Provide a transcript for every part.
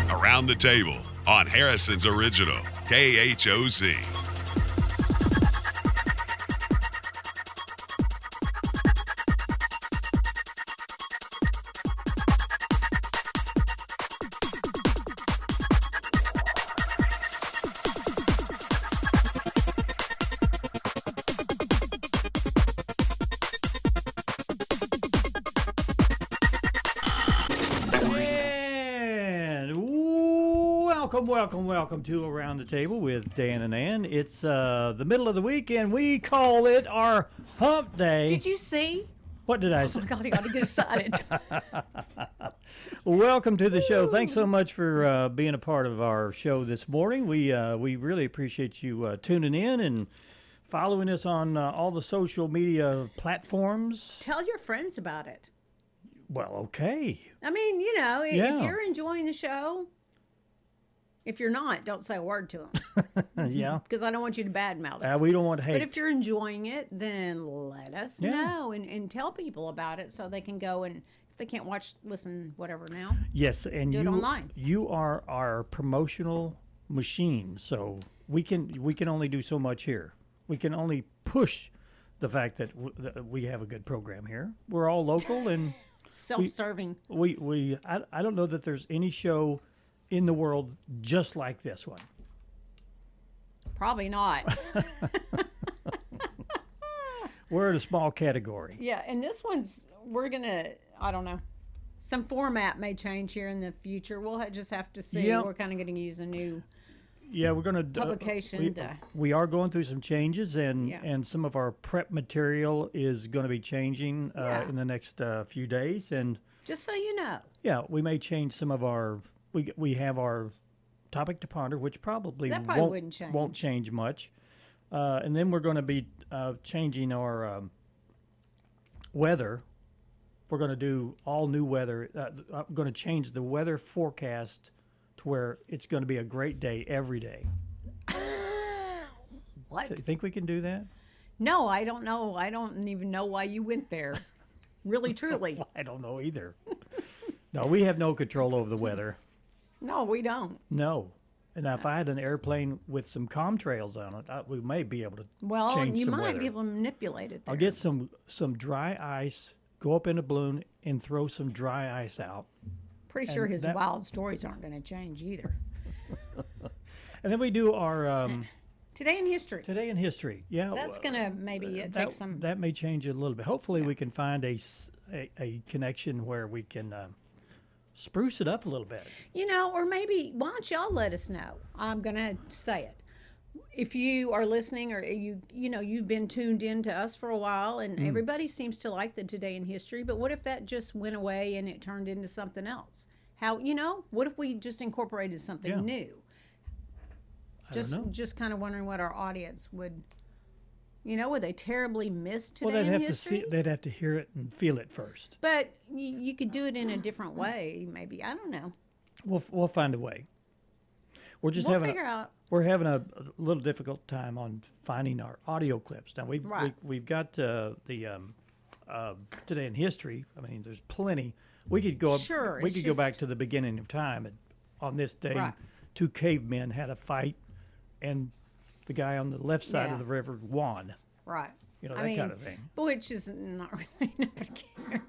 Around the Table on Harrison's original KHOZ. Welcome to Around the Table with Dan and Ann. It's the middle of the week, and we call it our hump day. Did you see? What did I say? Oh, my God, I got to get excited. Welcome to the show. Thanks so much for being a part of our show this morning. We really appreciate you tuning in and following us on all the social media platforms. Tell your friends about it. Well, okay. I mean, if you're enjoying the show... If you're not, don't say a word to them. Yeah. Because I don't want you to badmouth us. We don't want hate. But if you're enjoying it, then let us know and tell people about it so they can go and, if they can't listen, whatever now. Yes, and do it online. You are our promotional machine, so we can only do so much here. We can only push the fact that we have a good program here. We're all local and self-serving. I don't know that there's any show in the world just like this one. Probably not. We're in a small category. Yeah, and this one's, I don't know. Some format may change here in the future. We'll just have to see. Yeah. We're kind of going to use a new we're going to publication. We are going through some changes, and some of our prep material is going to be changing in the next few days. And just so you know. Yeah, we may change some of our... We have our topic to ponder, which probably won't change much. And then we're going to be changing our weather. We're going to do all new weather. I'm going to change the weather forecast to where it's going to be a great day every day. What? So you think we can do that? No, I don't know. I don't even know why you went there. Really, truly. I don't know either. No, we have no control over the weather. No, we don't. No. And now if I had an airplane with some contrails on it, we may be able to change some weather. Well, you might be able to manipulate it there. I'll get some dry ice, go up in a balloon, and throw some dry ice out. Pretty sure his wild stories aren't going to change either. And then we do our... Today in History. Today in History, yeah. That's going to maybe take some... That may change it a little bit. Hopefully we can find a connection where we can... spruce it up a little bit. Or maybe, why don't y'all let us know? I'm going to say it. If you are listening or you've been tuned in to us for a while and everybody seems to like the Today in History, but what if that just went away and it turned into something else? What if we just incorporated something new? Just kind of wondering what our audience would... would they terribly miss Today in History? They'd have to hear it and feel it first. But you could do it in a different way, maybe. I don't know. We'll find a way. We'll figure out. We're having a little difficult time on finding our audio clips. Now we've got the Today in History. I mean, there's plenty. We could go. Sure. We could go back to the beginning of time. And on this day, two cavemen had a fight, and the guy on the left side of the river won. Right. That kind of thing. Which is not really nobody cares.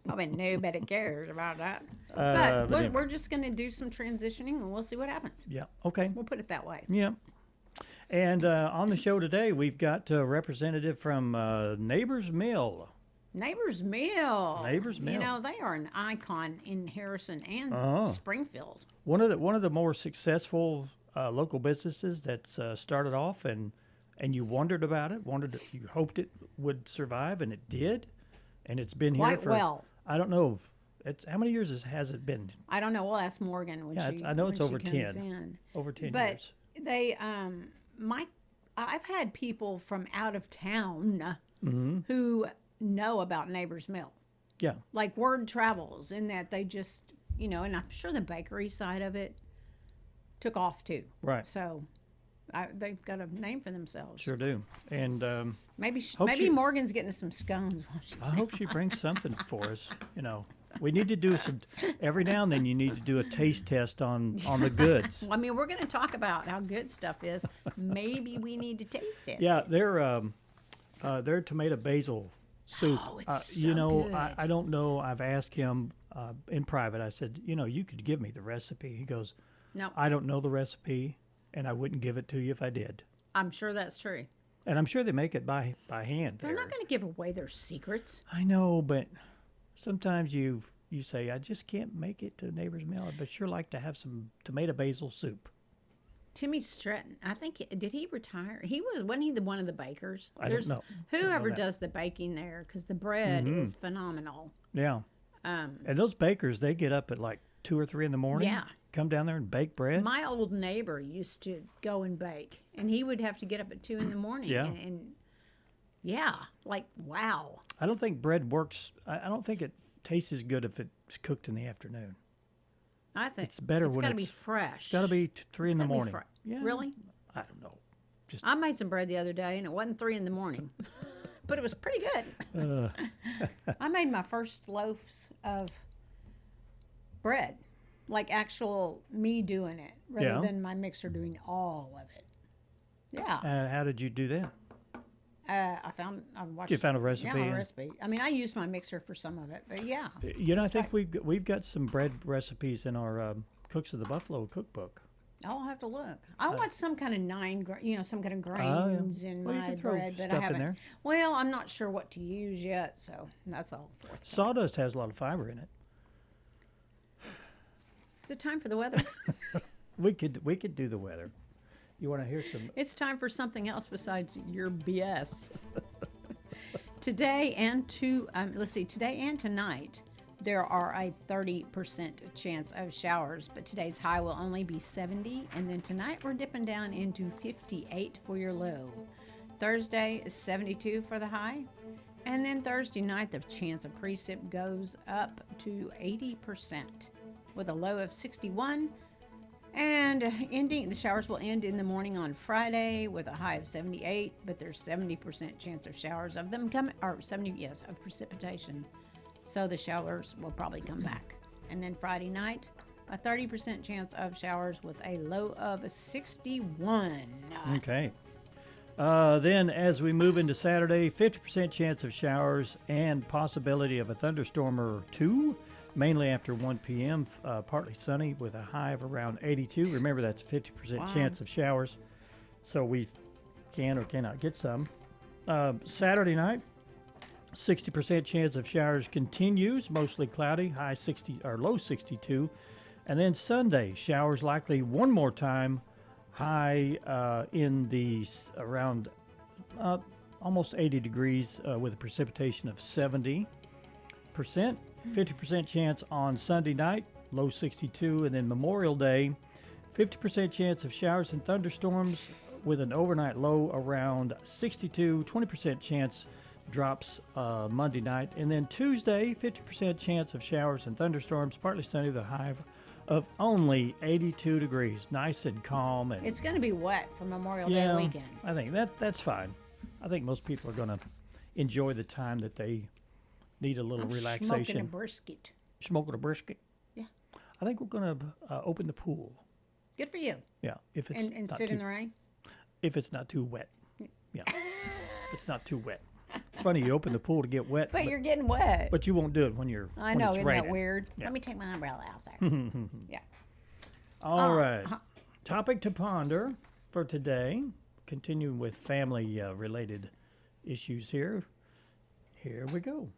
Probably nobody cares about that. But we're just going to do some transitioning and we'll see what happens. Yeah. Okay. We'll put it that way. Yeah. And on the show today, we've got a representative from Neighbors Mill. Neighbors Mill. Neighbors Mill. They are an icon in Harrison and Springfield. One of the more successful local businesses that's started off, and you wondered about it, you hoped it would survive, and it did, and it's been here for well. I don't know, how many years has it been? I don't know. We'll ask Morgan when I know it's over 10. In. Over 10 but years. They I've had people from out of town who know about Neighbors Mill. Yeah. Like word travels in that they just, and I'm sure the bakery side of it took off too. Right. So they've got a name for themselves. Sure do. And maybe Morgan's getting us some scones. I hope she brings something for us. We need to do some every now and then. You need to do a taste test on the goods. Well, I mean, we're going to talk about how good stuff is. Maybe we need to taste it. Yeah, their tomato basil soup. Oh, it's so good. I don't know. I've asked him in private. I said, you could give me the recipe. He goes, no, I don't know the recipe, and I wouldn't give it to you if I did. I'm sure that's true. And I'm sure they make it by hand. They're not going to give away their secrets. I know, but sometimes you say, I just can't make it to Neighbor's Mill, but sure like to have some tomato basil soup. Timmy Stratton, I think, did he retire? Wasn't he one of the bakers? I don't know. Whoever does the baking there, because the bread is phenomenal. Yeah. And those bakers, they get up at like 2 or 3 in the morning. Yeah. Come down there and bake bread. My old neighbor used to go and bake, and he would have to get up at 2 in the morning. Yeah. And yeah, like, wow. I don't think bread works. I don't think it tastes as good if it's cooked in the afternoon. I think it's better when it's got to be fresh. It's got to be 3 in the morning. Yeah. Really? I don't know. I made some bread the other day, and it wasn't 3 in the morning, but it was pretty good. I made my first loaves of bread, like actual me doing it, rather than my mixer doing all of it. Yeah. How did you do that? I watched. You found a recipe? Yeah, a recipe. I mean, I used my mixer for some of it, but yeah. I think we've got some bread recipes in our Cooks of the Buffalo cookbook. I'll have to look. I want some kind of some kind of grains in my bread, but I haven't. In there. Well, I'm not sure what to use yet, so that's all forthcoming. Sawdust has a lot of fiber in it. Is it time for the weather? We could do the weather. You want to hear some? It's time for something else besides your BS. Today and tonight, there are a 30% chance of showers, but today's high will only be 70, and then tonight we're dipping down into 58 for your low. Thursday is 72 for the high, and then Thursday night the chance of precip goes up to 80% with a low of 61. And the showers will end in the morning on Friday with a high of 78, but there's 70% chance of showers of them coming, or 70, yes, of precipitation. So the showers will probably come back. And then Friday night, a 30% chance of showers with a low of 61. Okay. Then as we move into Saturday, 50% chance of showers and possibility of a thunderstorm or two. Mainly after 1 p.m., partly sunny with a high of around 82. Remember, that's a 50% chance of showers, so we can or cannot get some. Saturday night, 60% chance of showers continues, mostly cloudy, high 60 or low 62. And then Sunday, showers likely one more time, high in the around almost 80 degrees with a precipitation of 70%. 50% chance on Sunday night, low 62, and then Memorial Day, 50% chance of showers and thunderstorms with an overnight low around 62, 20% chance drops Monday night, and then Tuesday, 50% chance of showers and thunderstorms, partly sunny with a high of only 82 degrees, nice and calm. And it's going to be wet for Memorial Day weekend. I think that's fine. I think most people are going to enjoy the time that they need a little relaxation. Smoking a brisket. Smoking a brisket? Yeah. I think we're going to open the pool. Good for you. Yeah. If it's and sit in the rain? If it's not too wet. Yeah. If it's not too wet. It's funny, you open the pool to get wet. But you're getting wet. But you won't do it when you're I know, it's isn't raining. that weird? Yeah. Let me take my umbrella out there. Yeah. All right. Topic to ponder for today. Continuing with family related issues here. Here we go.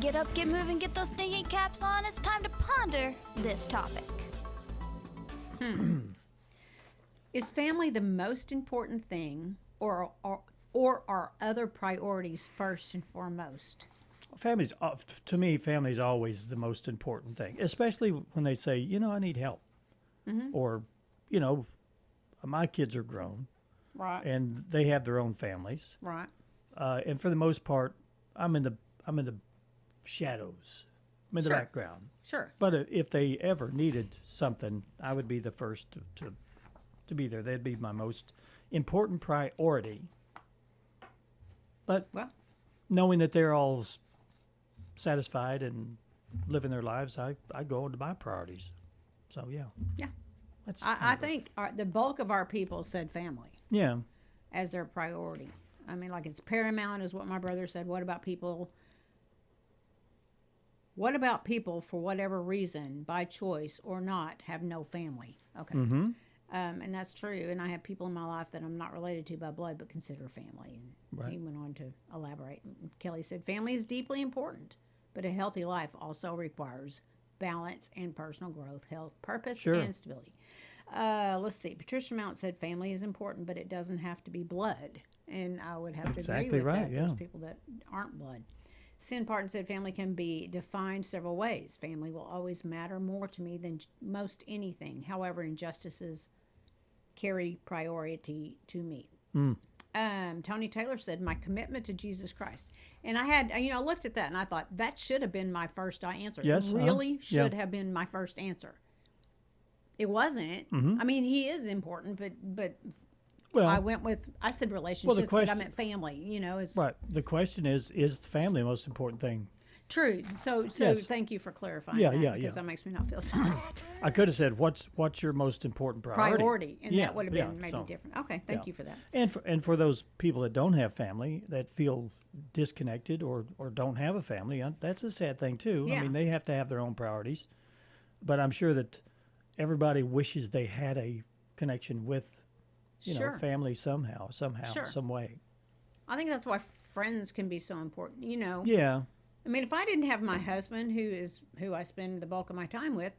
Get up, get moving, get those thinking caps on. It's time to ponder this topic. Is family the most important thing, or are other priorities first and foremost? Family's, to me, family is always the most important thing, especially when they say, I need help. Mm-hmm. Or, my kids are grown. Right. And they have their own families. Right. And for the most part, I'm in the shadows. I'm in the background. Sure. But if they ever needed something, I would be the first to be there. They'd be my most important priority. But knowing that they're all satisfied and living their lives, I go into my priorities. So yeah. Yeah. I think the bulk of our people said family. Yeah. As their priority. I mean, like it's paramount, is what my brother said. What about people? What about people, for whatever reason, by choice or not, have no family? Okay. Mm-hmm. And that's true. And I have people in my life that I'm not related to by blood, but consider family. And he went on to elaborate. And Kelly said, family is deeply important, but a healthy life also requires balance and personal growth, health, purpose, and stability. Let's see. Patricia Mount said family is important, but it doesn't have to be blood. And I would have to agree with that. There's people that aren't blood. Sin Parton said family can be defined several ways. Family will always matter more to me than most anything. However, injustices carry priority to me. Tony Taylor said, my commitment to Jesus Christ. And I looked at that and I thought that should have been my first answer. Yes, it really should have been my first answer. It wasn't. I mean, he is important, but I said relationships, but I meant family, Right. The question is family the most important thing? True. So thank you for clarifying that, because that makes me not feel sorry. I could have said, what's your most important priority? And that would have been maybe different. Okay, thank you for that. And for those people that don't have family, that feel disconnected or don't have a family, that's a sad thing too. Yeah. I mean, they have to have their own priorities. But I'm sure that everybody wishes they had a connection with family somehow, some way. I think that's why friends can be so important, Yeah. I mean, if I didn't have my husband, who I spend the bulk of my time with,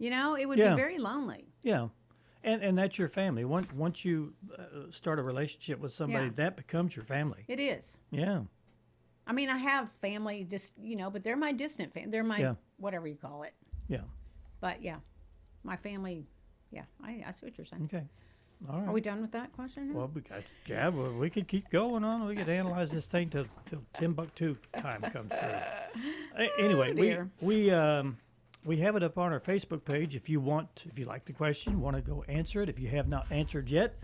it would be very lonely. Yeah. And that's your family. Once you start a relationship with somebody, that becomes your family. It is. Yeah. I mean, I have family, but they're my distant family. They're my whatever you call it. Yeah. But my family. Yeah, I see what you're saying. Okay. All right. Are we done with that question now? Well, we could keep going on. We could analyze this thing till Timbuktu time comes through. Anyway, we have it up on our Facebook page. If you like the question, want to go answer it. If you have not answered yet,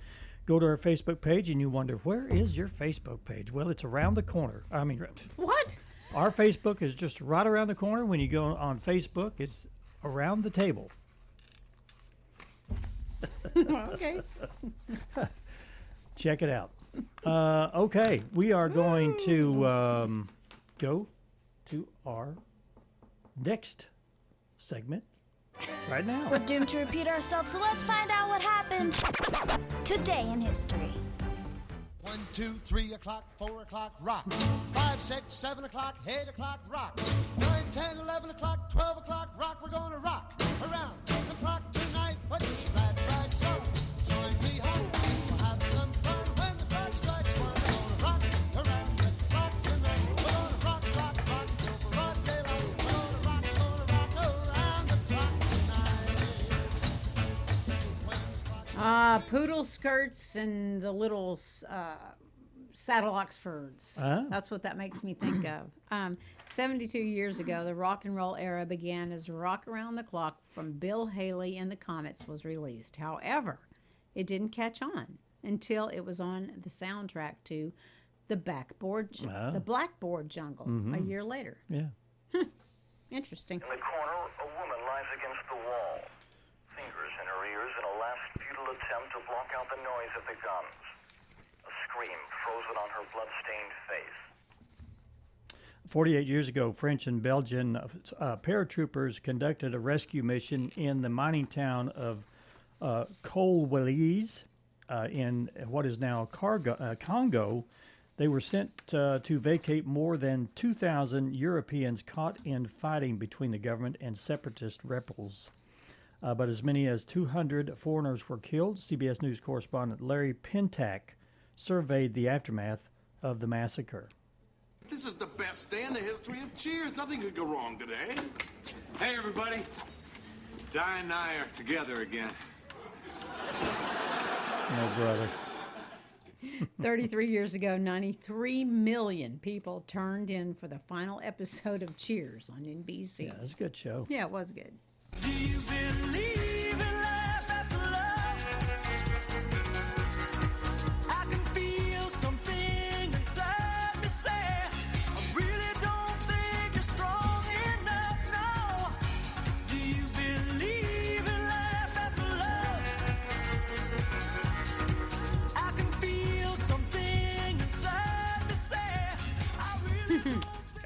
go to our Facebook page and you wonder, where is your Facebook page? Well, it's around the corner. I mean, what? Our Facebook is just right around the corner. When you go on Facebook, it's around the table. Okay. Check it out. Okay, we are going to go to our next segment right now. We're doomed to repeat ourselves, so let's find out what happened today in history. 1, 2, 3 o'clock, 4 o'clock, rock. 5, 6, 7 o'clock, 8 o'clock, rock. 9, 10, 11 o'clock, 12 o'clock, rock. We're gonna rock around the clock tonight. Put your glad rags on. Join me home. We'll have some fun when the clock strikes 1. We're gonna rock around the clock tonight. We're gonna rock till broad daylight. We're gonna rock around the clock tonight. Poodle skirts and the little saddle Oxfords. That's what that makes me think of. 72 years ago, the rock and roll era began as Rock Around the Clock from Bill Haley and the Comets was released. However, it didn't catch on until it was on the soundtrack to the Blackboard Jungle a year later. Yeah. Interesting. In the corner, a woman lies against the wall, fingers in her ears in a last futile attempt to block out the noise of the guns. A scream frozen on her blood-stained face. 48 years ago, French and Belgian paratroopers conducted a rescue mission in the mining town of Colwillies in what is now Congo. They were sent to vacate more than 2,000 Europeans caught in fighting between the government and separatist rebels. But as many as 200 foreigners were killed. CBS News correspondent Larry Pintack surveyed the aftermath of the massacre. This is the best day in the history of Cheers. Nothing could go wrong today. Hey, everybody. Di and I are together again. Oh, brother. 33 years ago, 93 million people turned in for the final episode of Cheers on NBC. Yeah, it was a good show. Yeah, it was good. Do you believe in life after love? I can feel something inside me say, I really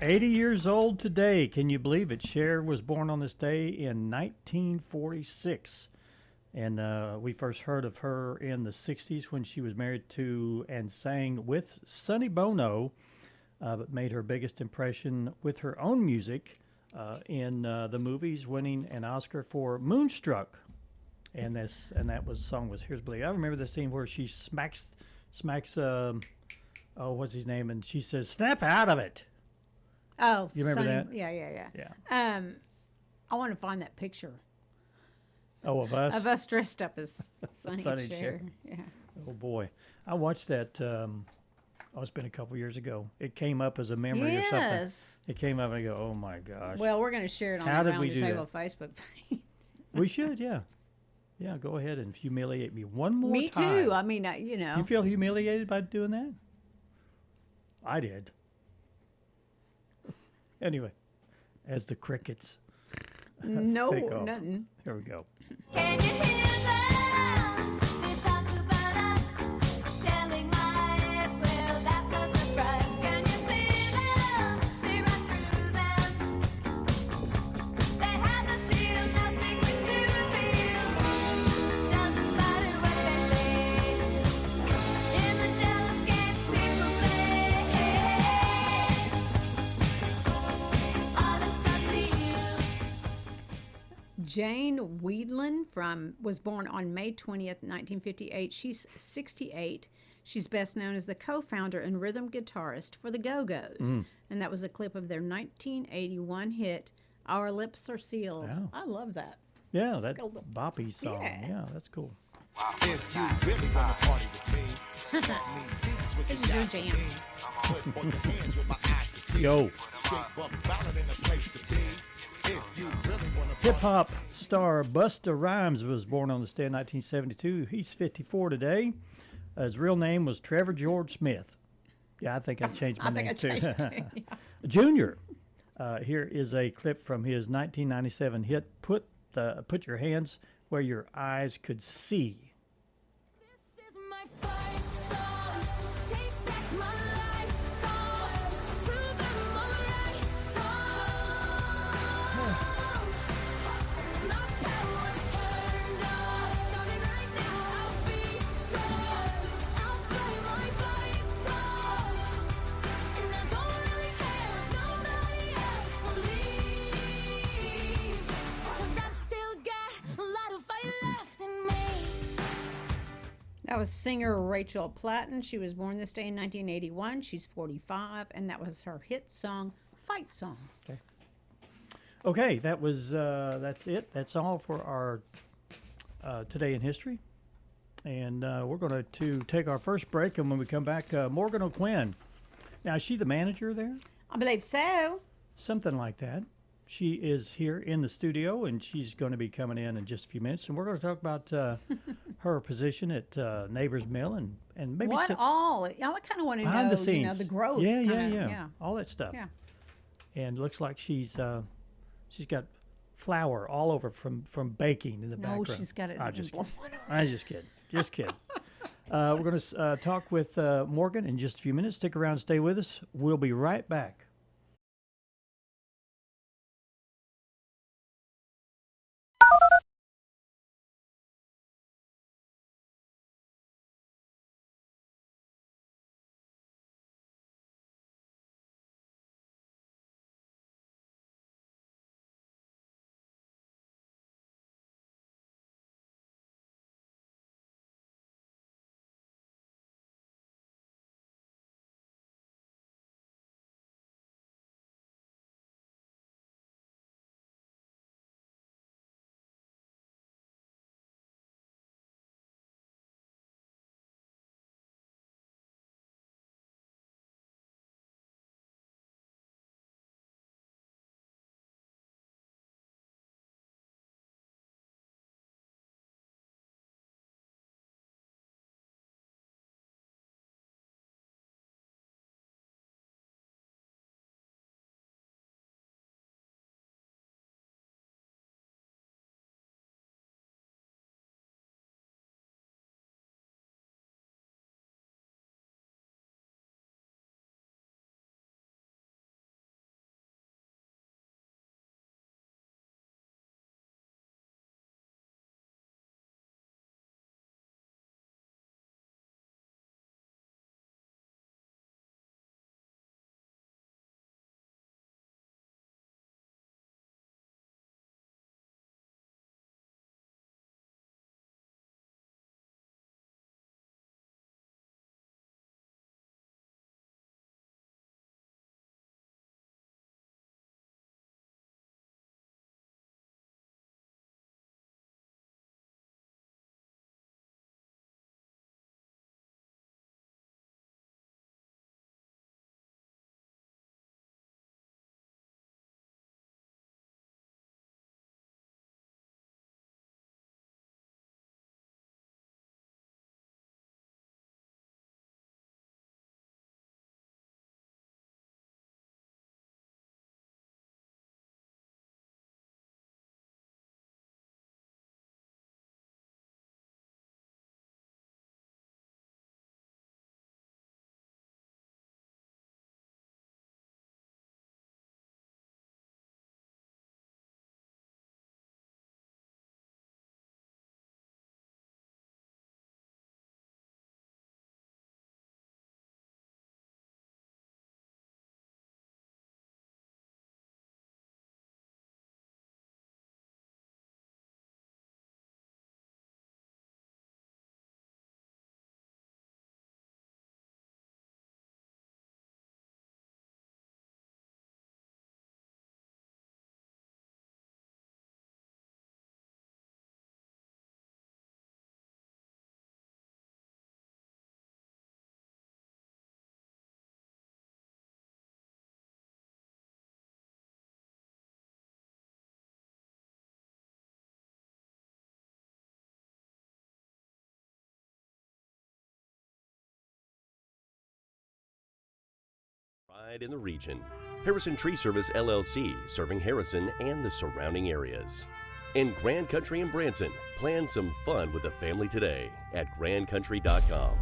80 years old today. Can you believe it? Cher was born on this day in 1946. And we first heard of her in the 60s when she was married to and sang with Sonny Bono, but made her biggest impression with her own music in the movies, winning an Oscar for Moonstruck. And song was Here's Believe. I remember the scene where she smacks what's his name? And she says, "Snap out of it." Oh, you remember that? Yeah. I want to find that picture. Oh, of us? Of us dressed up as Sonny Sonny Cher. Cher. Yeah. Oh, boy. I watched that, it's been a couple years ago. It came up as a memory or something. Yes. It came up and I go, oh, my gosh. Well, we're going to share it on How the did Around we the do Table that? Facebook page. We should, yeah. Yeah, go ahead and humiliate me one more Me time. too. I mean, you know. You feel humiliated by doing that? I did. Anyway, as the crickets No, take off. nothing. Here we go. Can you hear them? They talk about us, telling lies. Well, that was the price. Can you see them? See right through them. They have no shield, no secrets to reveal. Doesn't matter what they say. In the jealous games people play. All the time to you. Jane Weedland was born on May 20th, 1958. She's 68. She's best known as the co-founder and rhythm guitarist for the Go-Go's. And that was a clip of their 1981 hit, Our Lips Are Sealed. Wow. I love that. Yeah, that go. boppy song. Yeah. Yeah, that's cool. If you really wanna party with me, let me see just what This you is your got for jam. me. Put both your hands with my eyes to see. Yo. Straight buck ballad in a place to be. If you really wanna Hip party. hop star Busta Rhymes was born on this day in 1972. He's 54 today. His real name was Trevor George Smith. Yeah, I think I changed my I think name I too. changed it too. Yeah. Junior. Here is a clip from his 1997 hit "Put Your Hands Where Your Eyes Could See." This is my fight song. Take back my life song. Prove I'm alright song. My power's turned off. Starting right now, I'll be strong. I'll play my fight song. And I don't really care if nobody else believes. 'Cause I've still got a lot of fight left in me. That was singer Rachel Platten. She was born this day in 1981. She's 45, and that was her hit song, Fight Song. Okay, that's it. That's all for our Today in History. And we're going to take our first break, and when we come back, Morgan O'Quinn. Now, is she the manager there? I believe so. Something like that. She is here in the studio, and she's going to be coming in just a few minutes. And we're going to talk about her position at Neighbors Mill and maybe What some all? I kind of want to behind know, the scenes. the growth. Yeah, kinda, all that stuff. Yeah. And it looks like she's got flour all over from baking in the No, background. she's got it I'm in just blood. kidding. I'm just kidding. Just kidding. We're going to talk with Morgan in just a few minutes. Stick around, stay with us. We'll be right back. in the region. Harrison Tree Service LLC, serving Harrison and the surrounding areas. In Grand Country and Branson, plan some fun with the family today at grandcountry.com.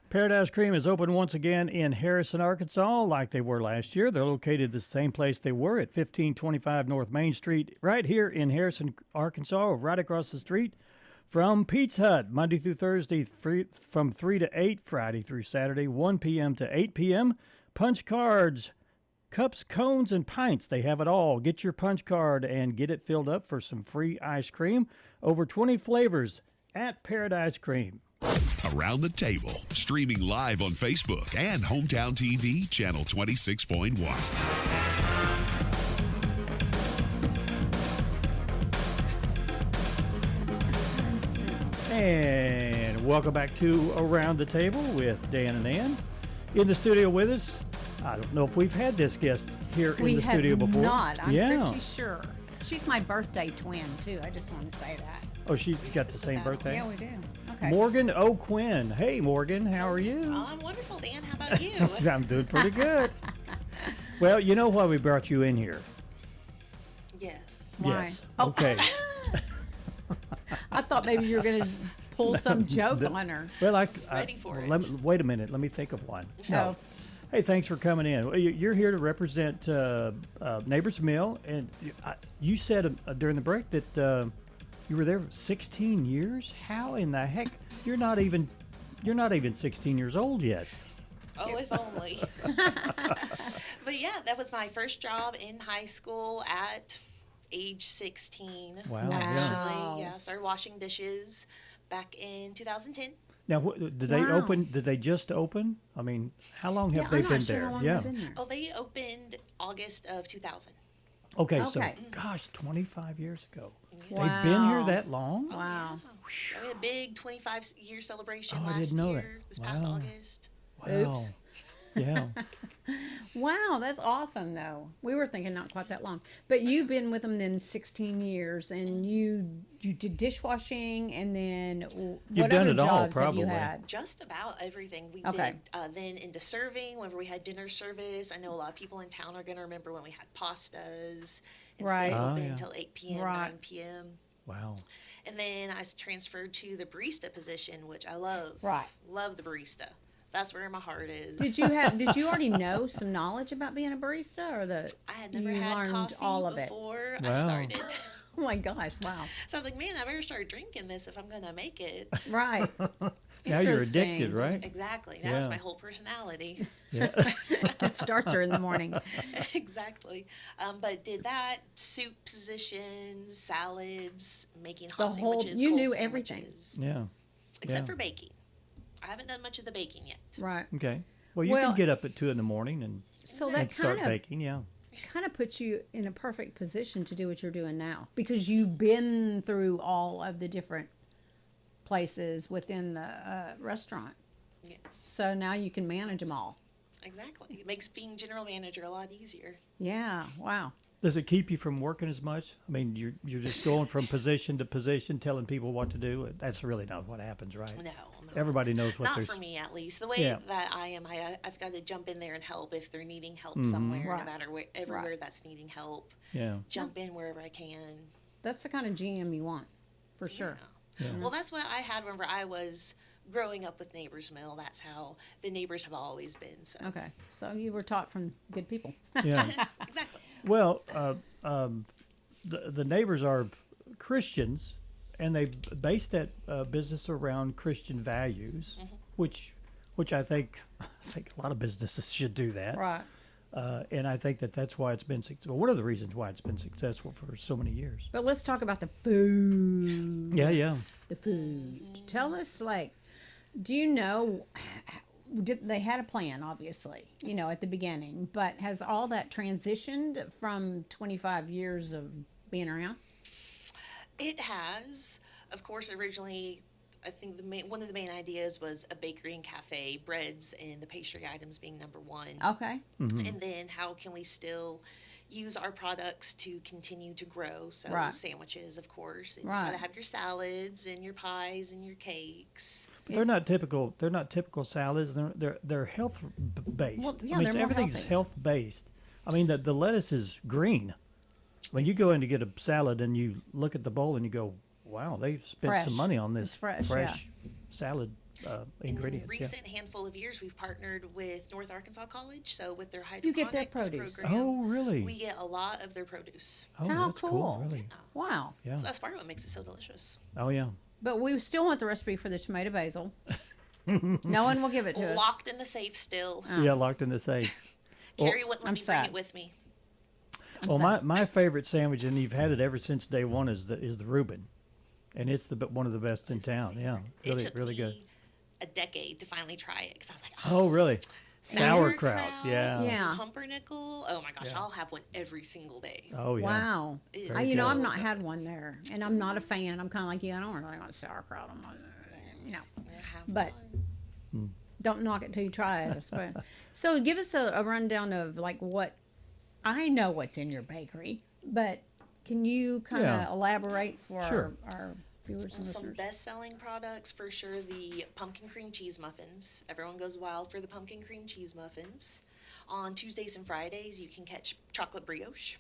Paradise Cream is open once again in Harrison, Arkansas, like they were last year. They're located the same place they were at 1525 North Main Street, right here in Harrison, Arkansas, right across the street from Pizza Hut, Monday through Thursday from 3 to 8, Friday through Saturday, 1 p.m. to 8 p.m. Punch cards, cups, cones, and pints. They have it all. Get your punch card and get it filled up for some free ice cream. Over 20 flavors at Paradise Cream. Around the Table, streaming live on Facebook and Hometown TV, channel 26.1. And welcome back to Around the Table with Dan and Ann. In the studio with us, I don't know if we've had this guest here in the studio before. We have not. I'm pretty sure. She's my birthday twin, too. I just want to say that. Oh, she's got the same birthday? Yeah, we do. Okay. Morgan O. Quinn. Hey, Morgan, how are you? Oh, I'm wonderful, Dan. How about you? I'm doing pretty good. Well, you know why we brought you in here? Yes. Why? Yes. Oh. Okay. I thought maybe you were going to pull some joke on her. Well, ready for it. Wait a minute. Let me think of one. No. Oh. Hey, thanks for coming in. You're here to represent Neighbors Mill, and you said during the break that you were there 16 years. How in the heck? You're not even 16 years old yet. Oh, if only. But yeah, that was my first job in high school at age 16. Wow. Actually, yeah, I started washing dishes back in 2010. Now, did they open? Did they just open? I mean, how long have they been there? Oh, they opened August of 2000. Okay, so gosh, 25 years ago. Wow. They've been here that long? Wow. We had a big 25-year celebration I last didn't know year, that. this past August. Wow. Oops. Yeah. Wow, that's awesome, though. We were thinking not quite that long. But you've been with them then 16 years, and you did dishwashing, and then what other jobs have you had? Just about everything. We Okay. did then into serving, whenever we had dinner service. I know a lot of people in town are going to remember when we had pastas and Right. stayed Oh, open yeah. until 8 p.m., Right. 9 p.m. Wow. And then I transferred to the barista position, which I love. Right. Love the barista. That's where my heart is. Did you already know some knowledge about being a barista, or I had never you had learned coffee all of before Wow. I started. Oh my gosh! Wow. So I was like, man, I better start drinking this if I'm going to make it. Right. Now you're Interesting. addicted, right? Exactly. Now it's Yeah. my whole personality. Yeah. It starts her in the morning. Exactly. But did that, soup positions, salads, making The hot whole- sandwiches, you cold knew everything. sandwiches. Yeah. Except Yeah. for baking. I haven't done much of the baking yet. Right. Okay. Well, you can get up at 2 in the morning and, So and that start kind of baking. Yeah. puts you in a perfect position to do what you're doing now, because you've been through all of the different places within the restaurant. Yes. So now you can manage them all. Exactly. It makes being general manager a lot easier. Yeah. Wow. Does it keep you from working as much? I mean, you're just going from position to position, telling people what to do. That's really not what happens, right? No. Everybody knows what Not they're. for me, at least. The way Yeah. that I am, I've got to jump in there and help if they're needing help Mm-hmm. somewhere, Right. no matter where, everywhere that's needing help. Yeah. Jump in wherever I can. That's the kind of GM you want, for sure. Yeah. Well, that's what I had whenever I was growing up with Neighbors Mill. That's how the neighbors have always been. So. Okay. So you were taught from good people. Yeah. Exactly. Well, the neighbors are Christians, and they base that business around Christian values, which I think a lot of businesses should do that. Right. And I think that's why it's been successful. One of the reasons why it's been successful for so many years. But let's talk about the food. Yeah. The food. Tell us, do you know, they had a plan, obviously, at the beginning, but has all that transitioned from 25 years of being around? It has. Of course, originally I think one of the main ideas was a bakery and cafe, breads and the pastry items being number one. Okay. And then how can we still use our products to continue to grow? So Right. sandwiches, of course. And Right. you gotta have your salads and your pies and your cakes. But they're not typical. They're not typical salads. They're health based. Well, yeah, I mean, they're more everything's healthy. health based. I mean, the lettuce is green. When you go in to get a salad and you look at the bowl and you go, "Wow, they spent Fresh. some money on this It's fresh, salad ingredients." In recent handful of years, we've partnered with North Arkansas College, so with their You get their hydroponics produce. program, Oh, really? we get a lot of their produce. Oh, How that's cool. Really? Wow. Yeah. So that's part of what makes it so delicious. Oh, yeah. But we still want the recipe for the tomato basil. No one will give it to us. Locked in the safe still. Yeah, locked in the safe. Carrie wouldn't let I'm me sad. bring it with me. Well, my favorite sandwich, and you've had it ever since day one, is the Reuben, and it's one of the best in town. Yeah, It really, took really me good. a decade to finally try it because I was like, Oh, really? sauerkraut, Yeah. Yeah. pumpernickel. Oh my gosh, Yeah. I'll have one every single day. Oh, yeah. Wow. It is You know, so I've not good. had one there, and I'm not a fan. I'm kind of like you. I don't really want sauerkraut. I'm not, but don't knock it till you try it, I suppose. So give us a rundown of like what I know what's in your bakery, but can you kind of Yeah. elaborate for Sure. our viewers and Some listeners? best-selling products for sure: the pumpkin cream cheese muffins. Everyone goes wild for the pumpkin cream cheese muffins. On Tuesdays and Fridays, you can catch chocolate brioche.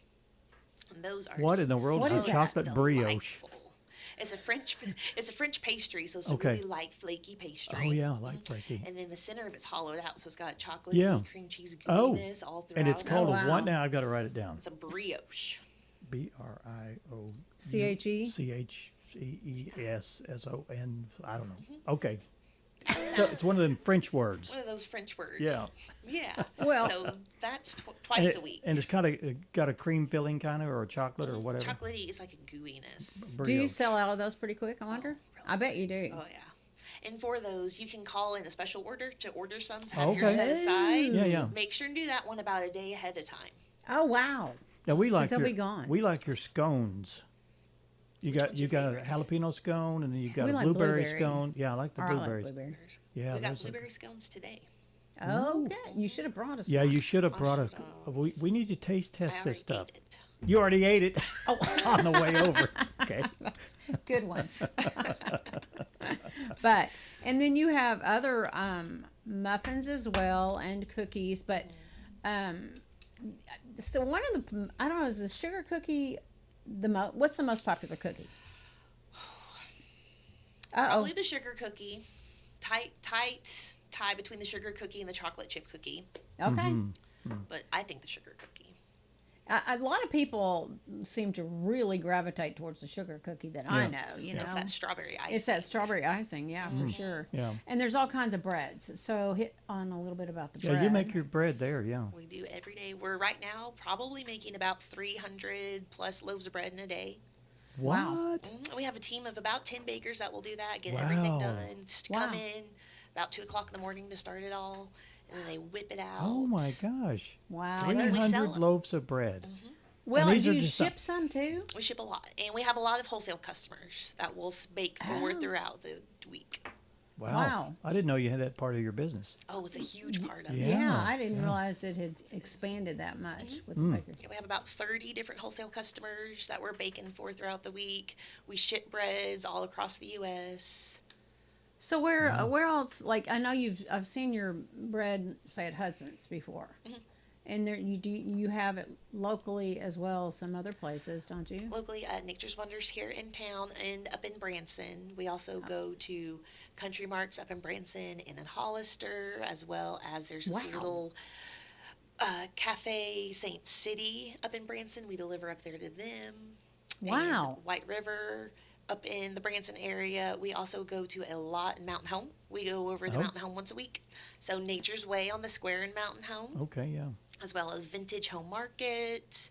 And those are What just- in the world What is is a that? chocolate brioche? delightful. It's a French pastry, so it's Okay. a really light, flaky pastry. Oh, yeah, I like flaky. And then the center of it's hollowed out, so it's got chocolate Yeah. cream cheese Oh, gooiness all throughout. and it's called Oh, a wow. what now? I've got to write it down. It's a brioche. BRIOCHEESSON. I don't know. Okay. So it's one of them French words. One of those French words. Yeah. Yeah. Well- so that's And twice a week. And it's kind of got a cream filling kind of, or a chocolate or whatever. Chocolatey is like a gooiness. Do you Brioche. sell out of those pretty quick, I wonder? I bet you do. Oh yeah. And for those, you can call in a special order to order some to have Okay. yours set aside. Yeah, yeah. Make sure and do that one about a day ahead of time. Oh, wow. Now we like they'll your, be gone. We like your scones. You got your a favorite? jalapeno scone, and then you got We a like blueberry blueberry. scone. Yeah, I like the Or I like blueberries. blueberry. Yeah, we got those are- blueberry scones today. Okay. You should have brought us Yeah, one. you should have I brought should a. We need to taste I test already this stuff. ate it. You already ate it Oh. on the way over. Okay. Good one. But, and then you have other muffins as well and cookies. But, so one of the, I don't know, is the sugar cookie what's the most popular cookie? Probably the sugar cookie. Tight tie between the sugar cookie and the chocolate chip cookie. Okay. But I think the sugar cookie. A lot of people seem to really gravitate towards the sugar cookie that I Yeah. know, you know. It's that strawberry icing. It's that strawberry icing, yeah, for sure. Yeah. And there's all kinds of breads. So hit on a little bit about the Yeah, bread. you make your bread there. Yeah. We do every day. We're right now probably making about 300 plus loaves of bread in a day. Wow. What? We have a team of about 10 bakers that will do that, get everything Wow. done. Just Wow. come in about 2 o'clock in the morning to start it all, and then they whip it out. Oh my gosh. Wow. And then we sell 300 them. loaves of bread. Well, And and these do are you just ship some too? We ship a lot, and we have a lot of wholesale customers that will bake for throughout the week. Wow. Wow. I didn't know you had that part of your business. Oh, it's a huge part of Yeah. it. Yeah, I didn't realize it had expanded that much with the bakery. Yeah, we have about 30 different wholesale customers that we're baking for throughout the week. We ship breads all across the U.S. So where else? Like I know I've seen your bread say at Hudson's before, and there you have it locally as well as some other places, don't you? Locally at Nature's Wonders here in town and up in Branson. We also go to Country Marts up in Branson and in Hollister, as well as there's this Wow. little Cafe Saint City up in Branson. We deliver up there to them. Wow. And White River up in the Branson area. We also go to a lot in Mountain Home. We go over to Oh. Mountain Home once a week. So Nature's Way on the square in Mountain Home, Okay, yeah. as well as Vintage Home Market,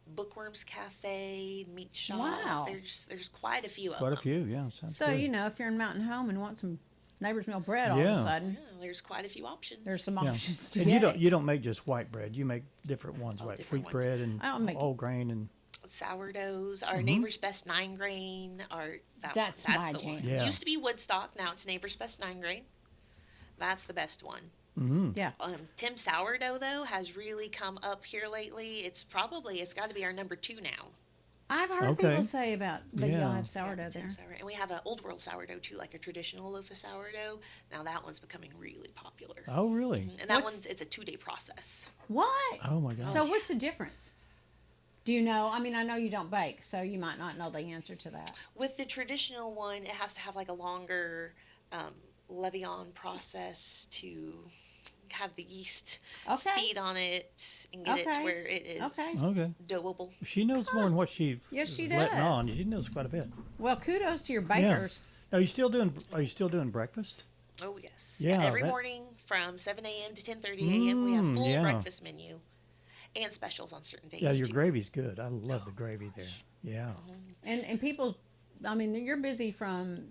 Bookworms Cafe, Meat Shop. Wow. There's quite a few of Quite a them. few, yeah. Sounds So good. you know, if you're in Mountain Home and want some Neighbor's Mill bread, all of a Yeah. sudden Yeah, there's quite a few options. there's some Yeah. options to And get. you don't make just white bread. You make different ones, like different wheat ones. bread and I don't make- whole grain and sourdoughs. Our Neighbor's Best 9 grain. That's my the jam. one. Yeah. Used to be Woodstock. Now it's Neighbor's Best 9 grain. That's the best one. Yeah. Tim Sourdough though has really come up here lately. It's got to be our number 2 now. I've heard Okay. people say about that y'all Yeah. have sourdough Tim there. Sourdough. And we have an old world sourdough too, like a traditional loaf of sourdough. Now that one's becoming really popular. Oh, really? And that one's it's a 2-day process. What? Oh my gosh. So what's the difference? Do you know? I mean, I know you don't bake, so you might not know the answer to that. With the traditional one, it has to have like a longer levain process to have the yeast Okay. feed on it and get it Okay. to where it is Okay. Okay. doable. She knows more than what she Yes, she is letting does. on. She knows quite a bit. Well, kudos to your bakers. Are you still doing breakfast? Oh yes. Yeah, Every that- morning from 7 a.m. to 10:30 a.m. we have full yeah. breakfast menu and specials on certain days. Yeah, your too. gravy's good. I love the gravy there. Yeah. And people, I mean, you're busy from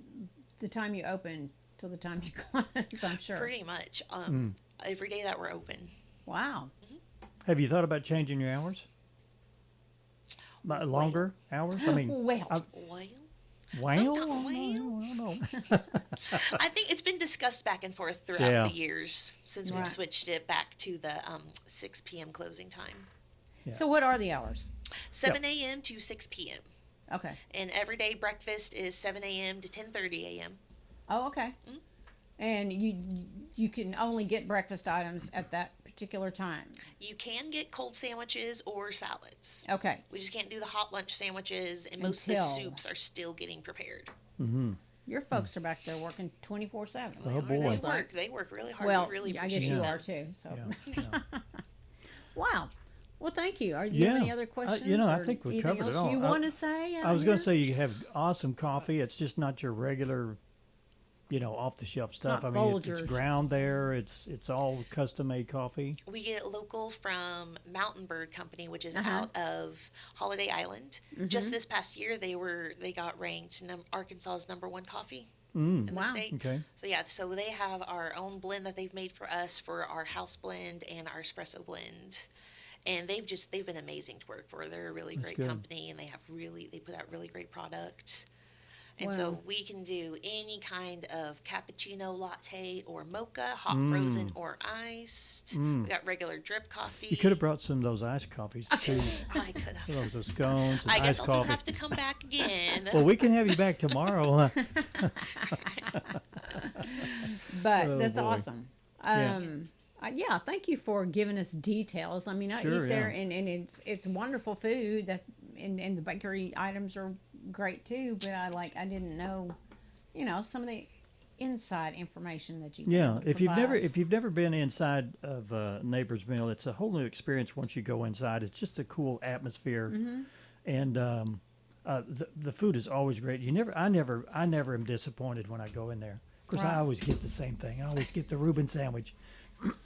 the time you open till the time you close, I'm sure. Pretty much. Every day that we're open. Wow. Have you thought about changing your hours? Longer hours? I mean, Well, wow. Sometimes- No. I think it's been discussed back and forth throughout Yeah. the years since Right. we've switched it back to the 6 p.m. closing time. so what are the hours? 7 a.m. to 6 p.m. Okay. And everyday breakfast is 7 a.m. to 10:30 a.m. Oh, okay. And you can only get breakfast items at that particular time. You can get cold sandwiches or salads. Okay. We just can't do the hot lunch sandwiches, and most of Until- the soups are still getting prepared. Your folks are back there working 24/7. Oh, boy. They work really hard. Well, we really I guess appreciate you that. are too. So, Yeah. wow. Well, thank you. Do you have any Yeah. other questions? I or think we anything covered it else all. you want to say? I was going to say you have awesome coffee. It's just not your regular, off the shelf stuff. not I mean, it's Folgers. ground there. It's all custom made coffee. We get local from Mountain Bird Company, which is Uh-huh. out of Holiday Island. Just this past year, they got ranked Arkansas's #1 coffee in the Wow. state. Okay. So they have our own blend that they've made for us for our house blend and our espresso blend. And they've been amazing to work for. They're a really great good. company, and they put out really great product. And so Wow. we can do any kind of cappuccino, latte, or mocha, hot, frozen, or iced. We got regular drip coffee. You could have brought some of those iced coffees too. I could have. Those scones and I guess iced I'll coffee. just have to come back again. Well, we can have you back tomorrow. But Oh, that's boy. awesome. Yeah. Yeah, thank you for giving us details. I mean, I Sure, eat there, yeah. and it's wonderful food. And the bakery items are great too. But I didn't know, some of the inside information that you Yeah, can if provide. you've never been inside of Neighbor's Mill, it's a whole new experience once you go inside. It's just a cool atmosphere, and the food is always great. I never am disappointed when I go in there. Of course, I Right. always get the same thing. I always get the Reuben sandwich.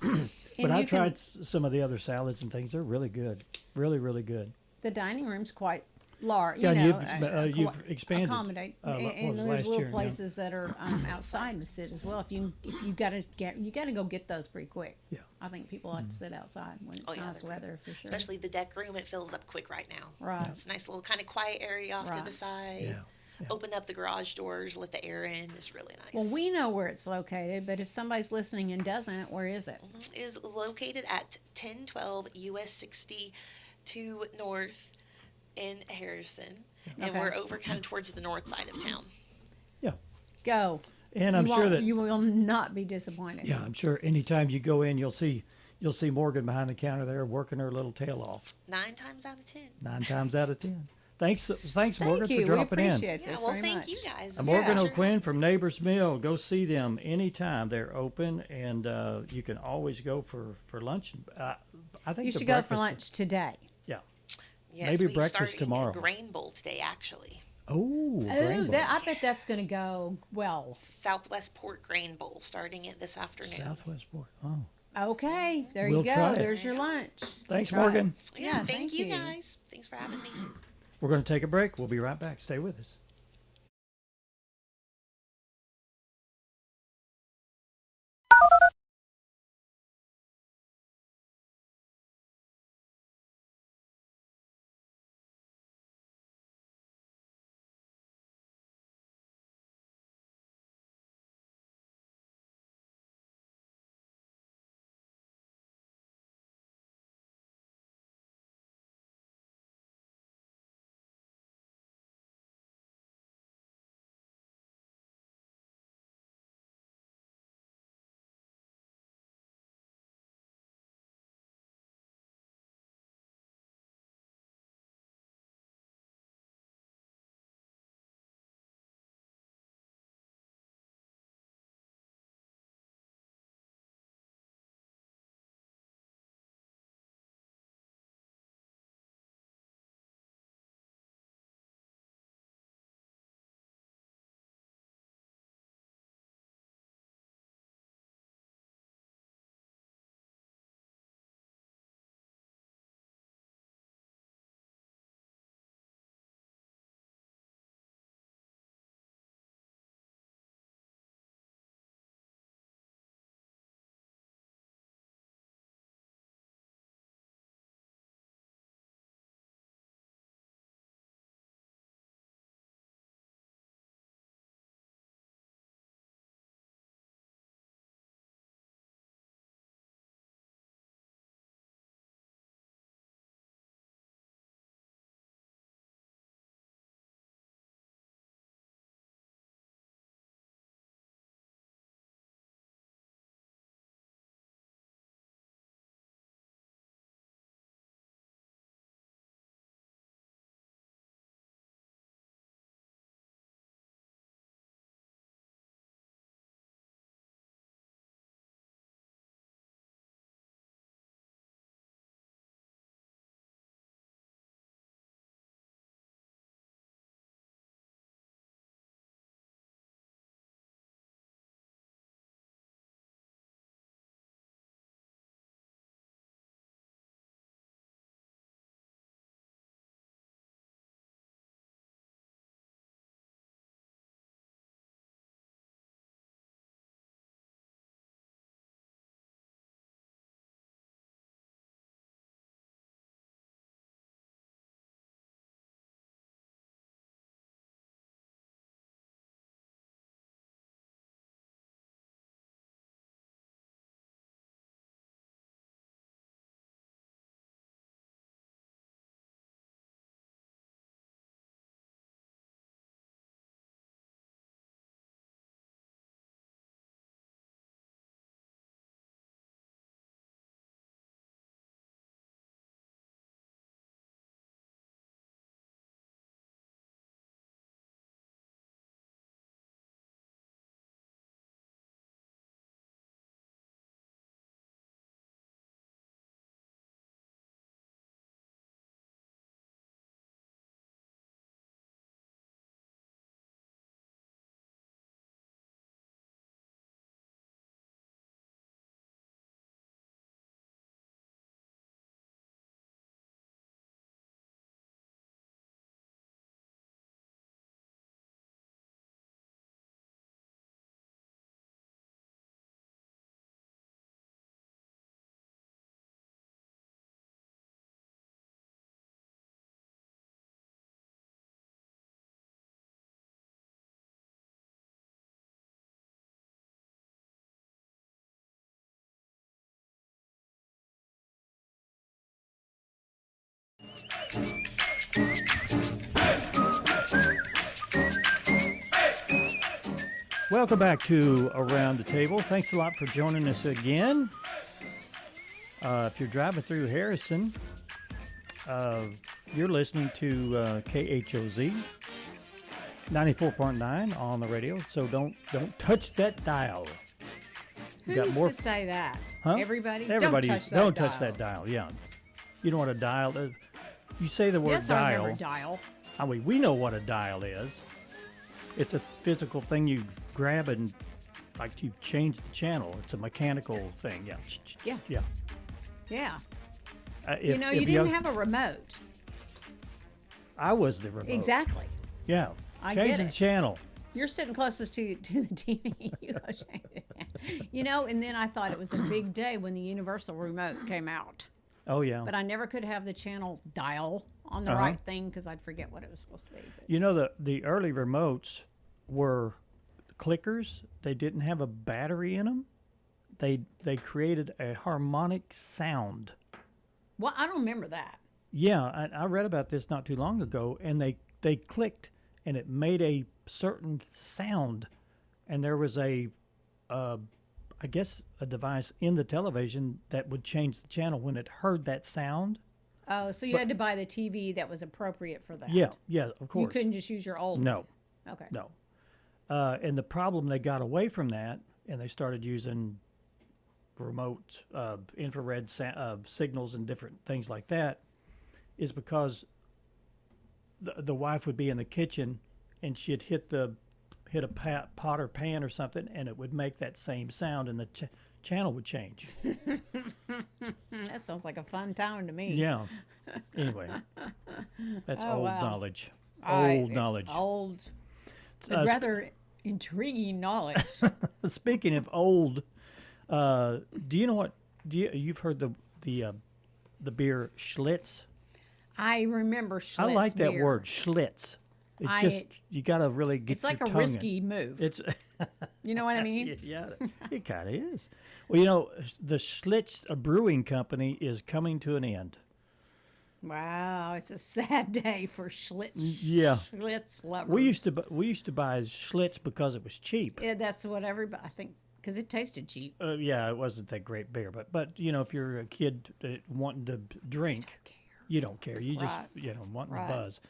And But I've you can- tried some of the other salads and things. They're really good, really, really good. The dining room's quite large. Yeah, You know, and you've expanded, accommodate, what was and it, there's last little year, yeah. places that are outside to sit as well. If you gotta go get those pretty quick. Yeah. I think people like to sit outside when it's Oh, yeah, nice they're weather for sure. Especially the deck room, it fills up quick right now. Right. It's a nice little kind of quiet area off to Right. the side. Yeah. Open up the garage doors, let the air in. It's really nice. Well, we know where it's located, but if somebody's listening and doesn't, where is it? Is located at 1012 US 62 North in Harrison. And Okay. we're over kind of towards the north side of town. Yeah, Go. and I'm You sure won't- that you will not be disappointed. yeah, I'm sure anytime you go in, you'll see Morgan behind the counter there working her little tail off. 9 times out of 10. 9 times out of 10. Thanks, Thank Morgan, you. for We dropping in. appreciate Yeah, this well, very thank much. you guys. Morgan Yeah. O'Quinn from Neighbors Mill. Go see them anytime. They're open, and you can always go for lunch. I think You the should go for breakfast- lunch today. Yeah. Yes, maybe we breakfast starting tomorrow. A grain bowl today, actually. Oh, Oh, grain bowl. I bet that's going to go well. Southwest Pork Grain Bowl starting it this afternoon. Southwest Port. Oh, Okay, there We'll you try go. it. There's your lunch. thanks, Try it. Morgan. Yeah, Yeah, thank you you. guys. Thanks for having me. We're going to take a break. We'll be right back. Stay with us. Welcome back to Around the Table. Thanks a lot for joining us again. If you're driving through Harrison, you're listening to KHOZ 94.9 on the radio. So don't touch that dial. Who used to say that? Huh? Everybody? Everybody Don't touch that dial. Yeah. You know what a dial is? You say the word yes, dial. I remember dial. I mean, we know what a dial is. It's a physical thing you grab and like you change the channel. It's a mechanical thing. Yeah. Yeah. Yeah. Yeah. If, you didn't have a remote. I was the remote. Exactly. Yeah. I Change get the it. channel. You're sitting closest to the TV. You go change it. And then I thought it was a big day when the universal remote came out. Oh, yeah. But I never could have the channel dial on the right thing because I'd forget what it was supposed to be. But. You know, the early remotes were clickers. They didn't have a battery in them. They created a harmonic sound. Well, I don't remember that. Yeah, I read about this not too long ago, and they clicked, and it made a certain sound, and there was I guess a device in the television that would change the channel when it heard that sound. Oh, so you had to buy the TV that was appropriate for that. Yeah, of course. You couldn't just use your old No. one. Okay. No. And the problem, they got away from that, and they started using remote infrared signals and different things like that, is because the wife would be in the kitchen and she'd hit a pot or pan or something, and it would make that same sound, and the channel would change. That sounds like a fun time to me. Yeah. Anyway, that's old knowledge. Old, but rather intriguing knowledge. Speaking of old, do you know what? You've heard the beer Schlitz? I remember Schlitz. I like that beer. word, Schlitz. You got to really get it's like your a tongue risky in. move. It's you know what I mean? Yeah, it kind of is. Well, the Schlitz Brewing Company is coming to an end. Wow, it's a sad day for Schlitz. Yeah, Schlitz lovers. we used to buy Schlitz because it was cheap. Yeah, that's what everybody. I think because it tasted cheap. Yeah, it wasn't that great beer, but if you're a kid wanting to drink, you don't care. You just wanting the buzz.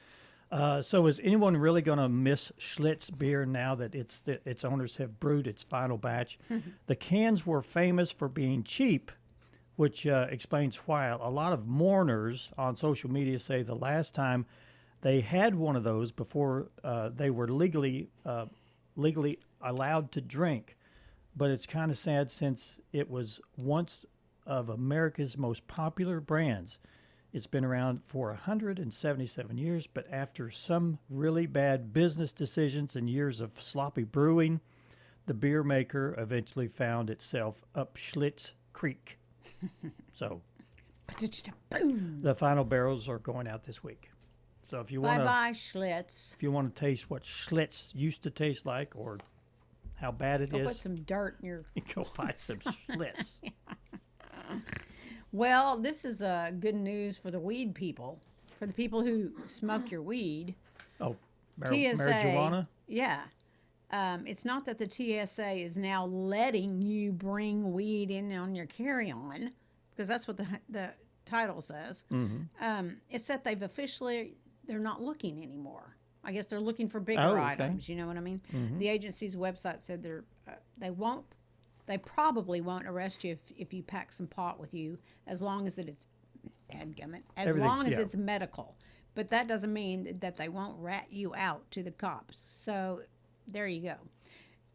So is anyone really going to miss Schlitz beer now that its owners have brewed its final batch? The cans were famous for being cheap, which explains why a lot of mourners on social media say the last time they had one of those before they were legally allowed to drink. But it's kind of sad since it was once of America's most popular brands. It's been around for 177 years, but after some really bad business decisions and years of sloppy brewing, the beer maker eventually found itself up Schlitz Creek. So, the final barrels are going out this week. So if you want bye Schlitz. If you want to taste what Schlitz used to taste like, or how bad it is, go put some dirt in your. Go buy some Schlitz. Well, this is good news for the weed people, for the people who smoke your weed. Oh, TSA, marijuana? Yeah. It's not that the TSA is now letting you bring weed in on your carry-on, because that's what the title says. Mm-hmm. It's that they're not looking anymore. I guess they're looking for bigger items. You know what I mean? Mm-hmm. The agency's website said they probably won't arrest you if you pack some pot with you, as long as it's it's medical. But that doesn't mean that they won't rat you out to the cops. So there you go.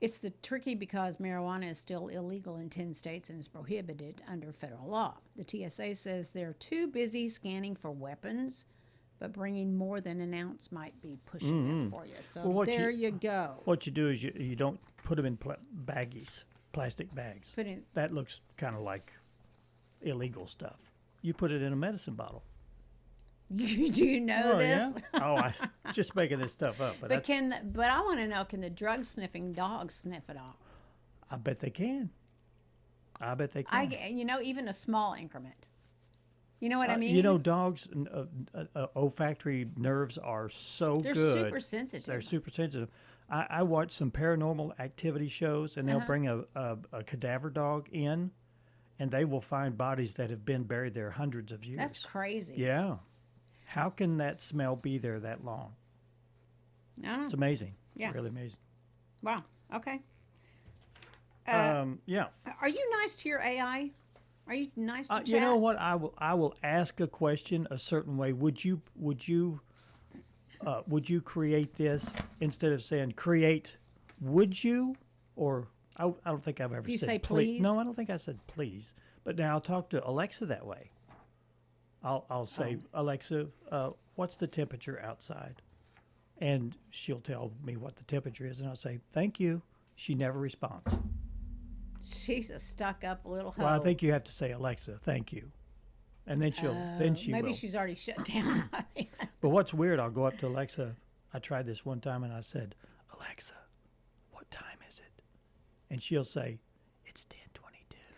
It's tricky because marijuana is still illegal in 10 states and is prohibited under federal law. The TSA says they're too busy scanning for weapons, but bringing more than an ounce might be pushing it for you. So you go. What you do is you don't put them in baggies. Plastic bags. That looks kind of like illegal stuff. You put it in a medicine bottle. You do know this? Yeah? Oh, I'm just making this stuff up. But I want to know, can the drug sniffing dogs sniff it all? I bet they can. Even a small increment. You know what I mean? You know, dogs' olfactory nerves are so They're good. super sensitive. They're super sensitive. I watch some paranormal activity shows, and they'll bring a cadaver dog in, and they will find bodies that have been buried there hundreds of years. That's crazy. Yeah. How can that smell be there that long? I don't know. It's amazing. Yeah. Really amazing. Wow. Okay. Yeah. Are you nice to your AI? Are you nice to chat? You know what? I will ask a question a certain way. Would you create this instead of saying create? Would you? Or I don't think I've ever Do you said say please? No, I don't think I said please. But now I'll talk to Alexa that way. I'll say, Alexa, what's the temperature outside? And she'll tell me what the temperature is, and I'll say, thank you. She never responds. She's a stuck-up little hoe. Well, I think you have to say, Alexa, thank you. And then she maybe will. she's already shut down. But what's weird, I'll go up to Alexa. I tried this one time, and I said, Alexa, what time is it? And she'll say, it's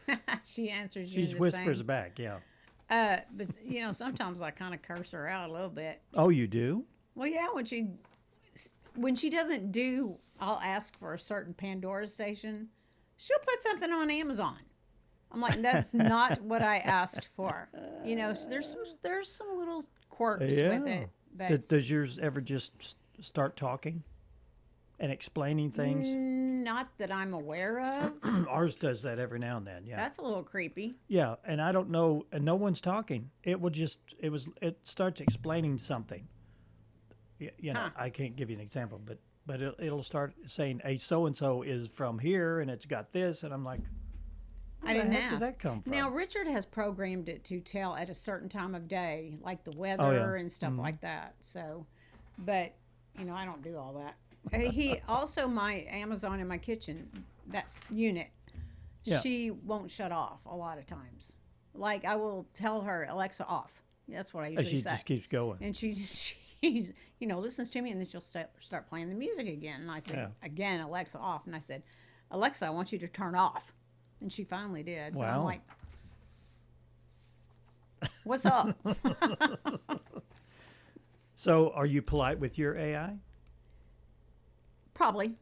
10:22. She answers you She the whispers same. back, yeah. But you know, sometimes I kind of curse her out a little bit. Oh, you do? Well, yeah, when she doesn't do, I'll ask for a certain Pandora station. She'll put something on Amazon. I'm like, that's not what I asked for. You know, so there's some little quirks with it. But Does yours ever just start talking and explaining things? not that I'm aware of. Ours does that every now and then, yeah. That's a little creepy. Yeah, and I don't know, and no one's talking. It starts explaining something. You know, I can't give you an example, but it'll start saying a so and so is from here, and it's got this, and I'm like, I didn't where the heck ask. does that come from? Now Richard has programmed it to tell at a certain time of day, like the weather and stuff like that. So, but you know, I don't do all that. He also my Amazon in my kitchen, that unit, she won't shut off a lot of times. Like I will tell her Alexa off. That's what I usually she say. just keeps going. And she you know, listens to me, and then she'll start playing the music again. And I said, again, Alexa off. And I said, Alexa, I want you to turn off. And she finally did. Wow. But I'm like, what's up? So, are you polite with your AI? Probably,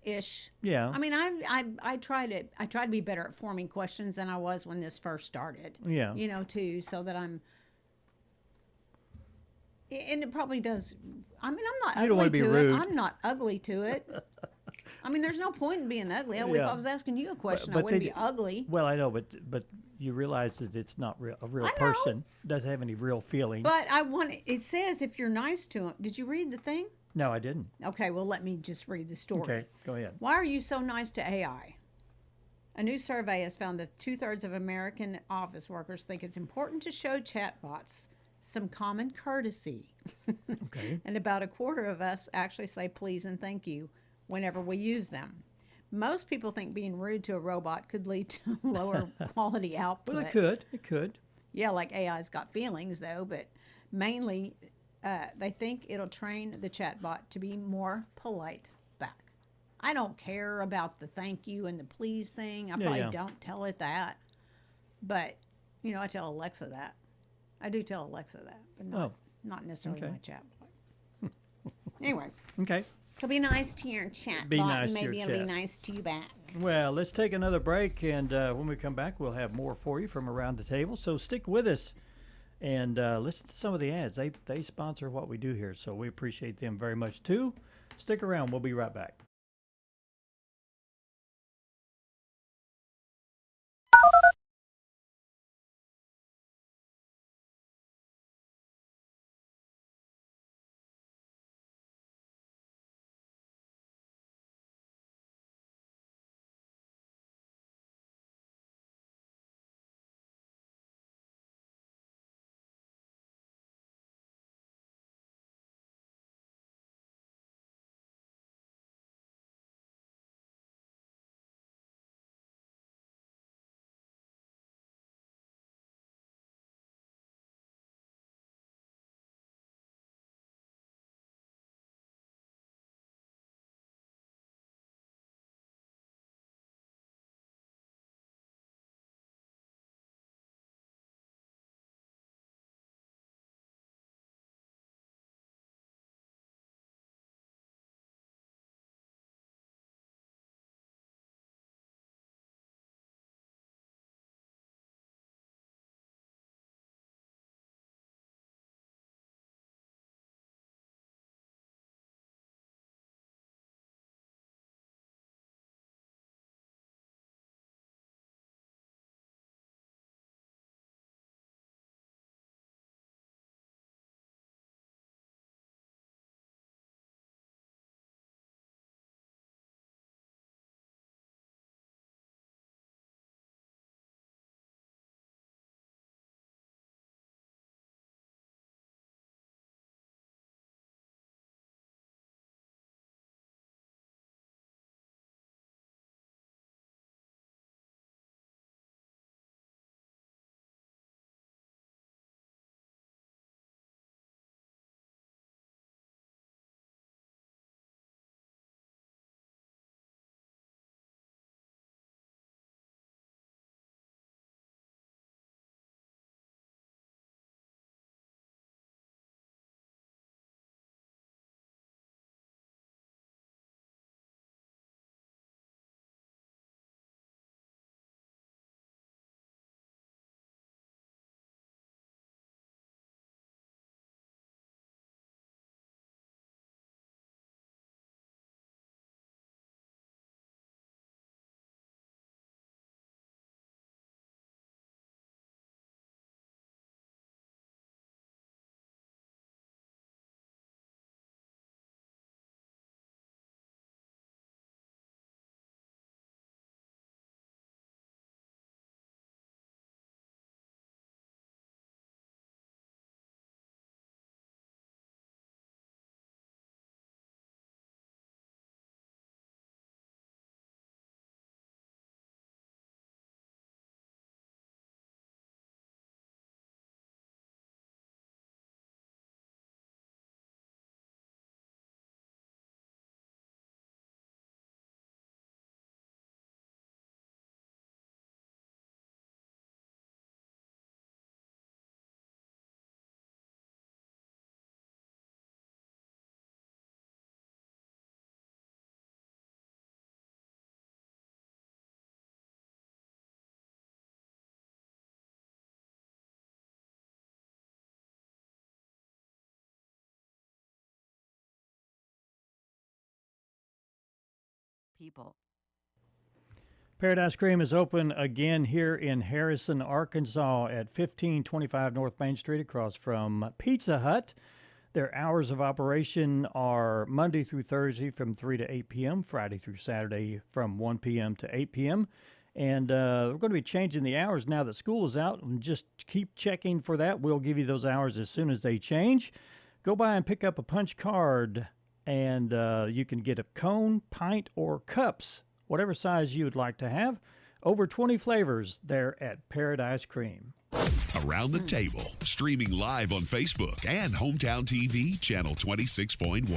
ish. Yeah. I mean, I try to be better at forming questions than I was when this first started. Yeah. You know, too, so that I'm. And it probably does. I mean, I'm not You don't ugly wanna be to rude. it. I'm not ugly to it. I mean, there's no point in being ugly. If I was asking you a question, I wouldn't be ugly. Well, I know, but you realize that it's not a real person. Doesn't have any real feelings. But it says if you're nice to him. Did you read the thing? No, I didn't. Okay, well, let me just read the story. Okay, go ahead. Why are you so nice to AI? A new survey has found that 2/3 of American office workers think it's important to show chatbots some common courtesy. Okay. And about 1/4 of us actually say please and thank you whenever we use them. Most people think being rude to a robot could lead to lower quality output. Well, it could. It could. Yeah, like AI's got feelings, though, but mainly they think it'll train the chatbot to be more polite back. I don't care about the thank you and the please thing. I probably don't tell it that. But, you know, I tell Alexa that. I do tell Alexa that, but not necessarily my chatbot. Anyway. Okay. So be nice to your chatbot, Be nice and to your maybe it'll be chat. nice to you back. Well, let's take another break, and when we come back, we'll have more for you from around the table. So stick with us and listen to some of the ads. They sponsor what we do here, so we appreciate them very much too. Stick around. We'll be right back. people. Paradise Cream is open again here in Harrison, Arkansas at 1525 North Main Street across from Pizza Hut. Their hours of operation are Monday through Thursday from 3 to 8 p.m., Friday through Saturday from 1 p.m. to 8 p.m. And we're going to be changing the hours now that school is out. And just keep checking for that. We'll give you those hours as soon as they change. Go by and pick up a punch card, and you can get a cone, pint, or cups, whatever size you would like to have. Over 20 flavors there at Paradise Cream. Around the Table, streaming live on Facebook and Hometown TV, channel 26.1.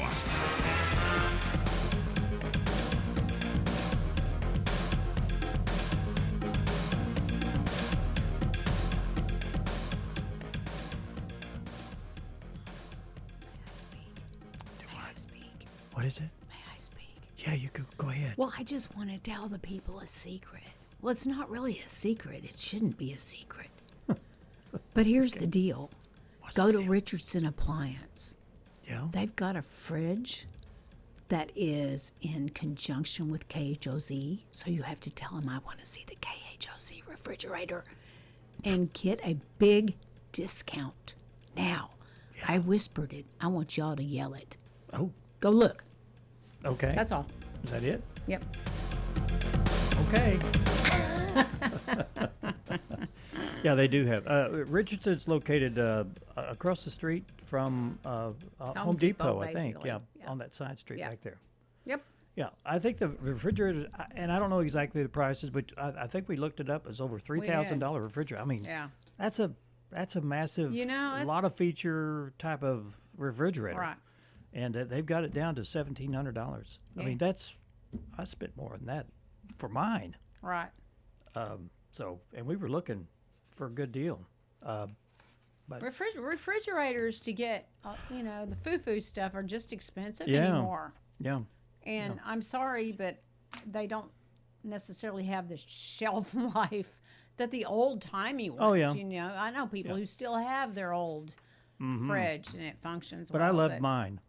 What is it? May I speak? Yeah, you go ahead. Well, I just want to tell the people a secret. Well, it's not really a secret. It shouldn't be a secret. But here's the deal. Go to Richardson Appliance. Yeah. They've got a fridge that is in conjunction with KHOZ. So you have to tell them I want to see the KHOZ refrigerator and get a big discount. Now, I whispered it. I want y'all to yell it. Oh. Go look. Okay. That's all. Is that it? Yep. Okay. Yeah, they do have. Richardson's located across the street from Home Depot, I think. basically. Yeah, Yeah. on that side street back there. Yep. Yeah, I think the refrigerator, and I don't know exactly the prices, but I think we looked it up. It's over $3,000 refrigerator. I mean, Yeah. that's a massive, You know, a lot of feature type of refrigerator. Right. And they've got it down to $1,700. I mean, I spent more than that for mine. Right. So, and we were looking for a good deal. But Refrigerators to get, the foo-foo stuff are just expensive Yeah. anymore. yeah, And I'm sorry, but they don't necessarily have the shelf life that the old-timey ones, Oh, yeah. I know people who still have their old fridge and it functions but well. I love mine.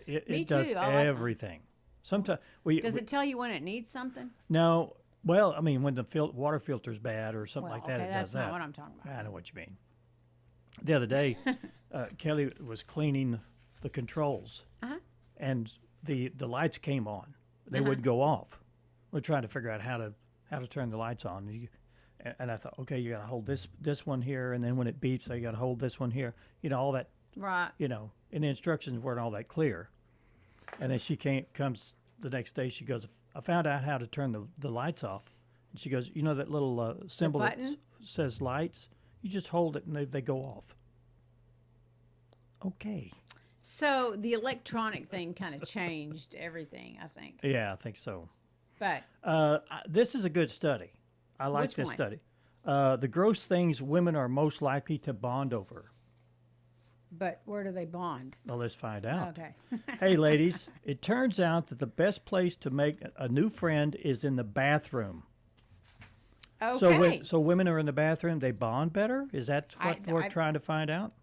It Me does too. I like mine. everything. Sometimes Does it tell you when it needs something? No. Well, I mean, when the water filter's bad or something Well, like that, okay, it that's does that. not what I'm talking about. I know what you mean. The other day, Kelly was cleaning the controls, and the lights came on. They wouldn't go off. We're trying to figure out how to turn the lights on. And I thought, okay, you got to hold this one here, and then when it beeps, you got to hold this one here. All that. Right. And the instructions weren't all that clear. And then she comes the next day. She goes, I found out how to turn the lights off. And she goes, that little symbol that says lights? You just hold it and they go off. Okay. So the electronic thing kind of changed everything, I think. Yeah, I think so. But this is a good study. I like Which this one? study. The gross things women are most likely to bond over. But where do they bond? Well, let's find out. Okay. Hey, ladies, it turns out that the best place to make a new friend is in the bathroom. Okay. So women are in the bathroom, they bond better? Is that what we're trying to find out?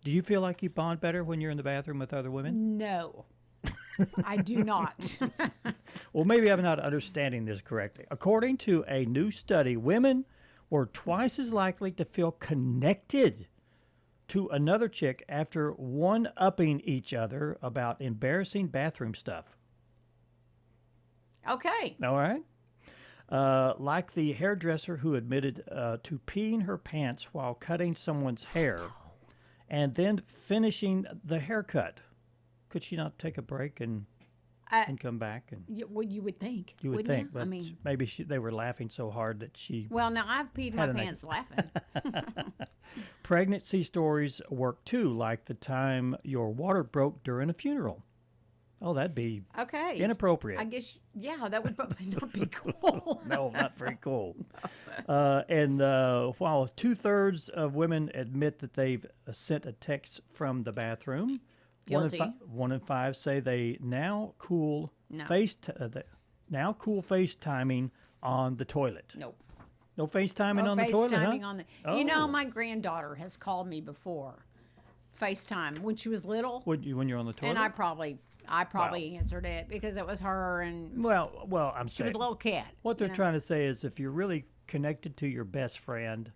Do you feel like you bond better when you're in the bathroom with other women? No, I do not. Well, maybe I'm not understanding this correctly. According to a new study, women were twice as likely to feel connected to another chick after one-upping each other about embarrassing bathroom stuff. Okay. All right? Like the hairdresser who admitted to peeing her pants while cutting someone's hair and then finishing the haircut. Could she not take a break and come back? And You would think. you would wouldn't think, but maybe they were laughing so hard that she... Well, now I've peed my pants laughing. Pregnancy stories work too, like the time your water broke during a funeral. Oh, that'd be Okay. inappropriate. I guess, that would probably not be cool. No, not very cool. And while 2/3 of women admit that they've sent a text from the bathroom, Guilty. 1 in 5 say they now cool No. FaceTiming on the toilet. Nope. No FaceTiming No on the toilet, huh? FaceTiming on the. My granddaughter has called me before FaceTime when she was little. When you're on the toilet? And I probably answered it because it was her and Well, I'm she saying was a little cat. What they're trying to say is if you're really connected to your best friend,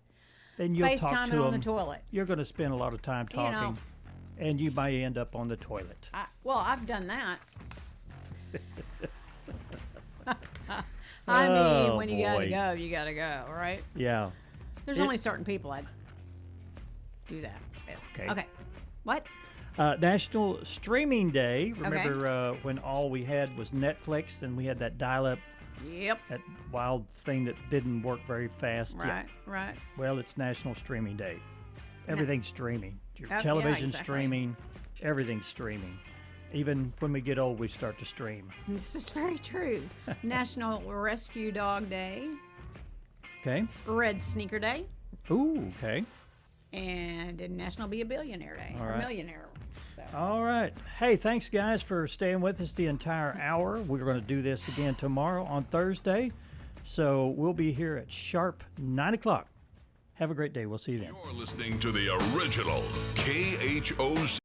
then you'll talk to FaceTime them. on the toilet. You're going to spend a lot of time talking, and you might end up on the toilet. I've done that. I mean, when you gotta go, you gotta go, right? Yeah. There's only certain people I'd do that. Okay. What? National Streaming Day. Remember when all we had was Netflix and we had that dial-up? Yep. That wild thing that didn't work very fast. Right. Well, it's National Streaming Day. Everything's streaming. Your Yeah, television exactly. streaming. Everything's streaming. Even when we get old, we start to stream. This is very true. National Rescue Dog Day. Okay. Red Sneaker Day. Ooh, okay. And National Be a Billionaire Day. All or right. Millionaire. So. All right. Hey, thanks, guys, for staying with us the entire hour. We're going to do this again tomorrow on Thursday. So we'll be here at sharp 9 o'clock. Have a great day. We'll see you then. You're listening to the original KHOC.